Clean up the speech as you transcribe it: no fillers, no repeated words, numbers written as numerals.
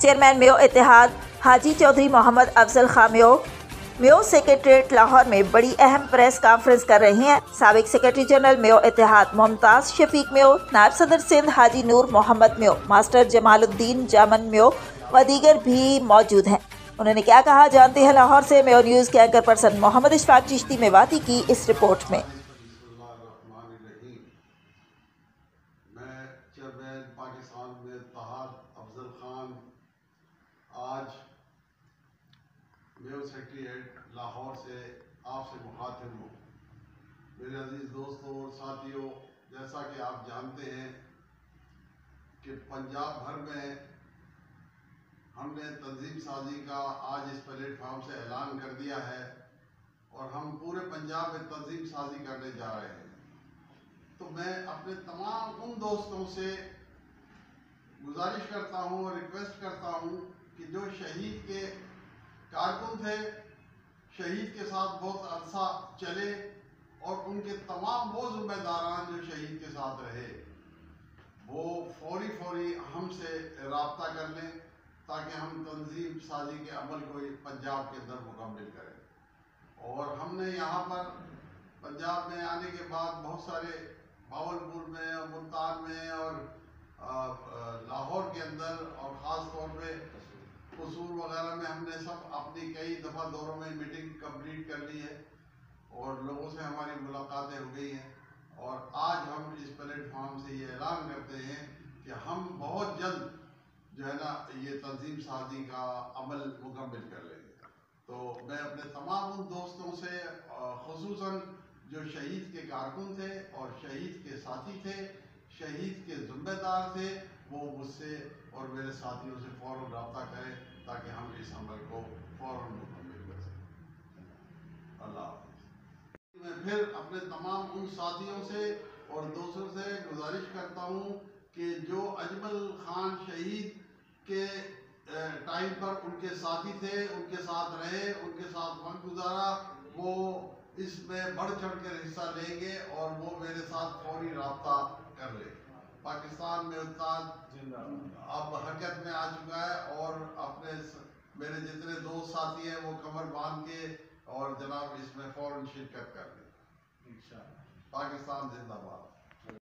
Chairman Mayo Ittehad Haji Chaudhry Mohammad Afzal Khan Mayo secretariat Lahore में बड़ी अहम प्रेस कॉन्फ्रेंस कर रहे हैं। साबिक सेक्रेटरी जनरल मेयो इत्तेहाद मुमताज़ शफीक मेयो, नायब सदर सिंध हाजी नूर मोहम्मद मेयो, मास्टर जमालुद्दीन जामन मेयो व दीगर भी मौजूद हैं। उन्होंने क्या कहा, जानते हैं लाहौर से मेयो न्यूज़ के एंकर पर्सन मोहम्मद इशफाक चिश्ती मेवाती की इस रिपोर्ट में। मैं चेयरमैन पाकिस्तान में इत्तेहाद अफजल खान आज मेयो सेक्रेटरीट लाहौर से आपसे मुखातिब हूँ। मेरे अजीज दोस्तों और साथियों, जैसा कि आप जानते हैं कि पंजाब भर में हमने तंजीम साजी का आज इस प्लेटफॉर्म से ऐलान कर दिया है और हम पूरे पंजाब में तंजीम साजी करने जा रहे हैं। तो मैं अपने तमाम उन दोस्तों से गुजारिश करता हूं और रिक्वेस्ट करता हूं कि जो शहीद के कारकुन थे, शहीद के साथ बहुत अरसा चले और उनके तमाम वो जिम्मेदारान जो शहीद के साथ रहे, वो फौरी हमसे राब्ता कर लें ताकि हम तंजीम साजी के अमल को पंजाब के अंदर मुकम्मल करें। और हमने यहाँ पर पंजाब में आने के बाद बहुत सारे बावलपुर में और मुल्तान में और लाहौर के अंदर और ख़ास तौर पे कसूर वगैरह में हमने सब अपनी कई दफ़ा दौरों में मीटिंग कंप्लीट कर ली है और लोगों से हमारी मुलाकातें हो गई हैं। और आज हम इस प्लेटफॉर्म से ये ऐलान करते हैं कि हम बहुत जल्द जो है ना ये तंजीम साजी का अमल मुकम्मल कर लेंगे। तो मैं अपने तमाम उन दोस्तों से खुसूसन जो शहीद के कारकुन थे और शहीद के साथी थे, शहीद के जिम्मेदार थे, वो मुझसे और मेरे साथियों से फ़ौरन रब्ता करें ताकि हम इस अमल को फ़ौरन मुकम्मल कर सकें। अल्लाह हाफ़िज़। मैं फिर अपने तमाम उन साथियों से और दोस्तों से गुजारिश करता हूँ कि जो अजमल खान शहीद के टाइम पर उनके साथी थे, उनके साथ रहे, उनके साथ वक्त गुजारा, वो इसमें बढ़ चढ़ कर हिस्सा लेंगे और वो मेरे साथ फौरी राब्ता कर ले। पाकिस्तान में इत्तेहाद अब हरकत में आ चुका है और अपने मेरे जितने दोस्त साथी हैं वो कमर बांध के और जनाब इसमें फौरन शिरकत कर लें। इंशाअल्लाह। पाकिस्तान जिंदाबाद।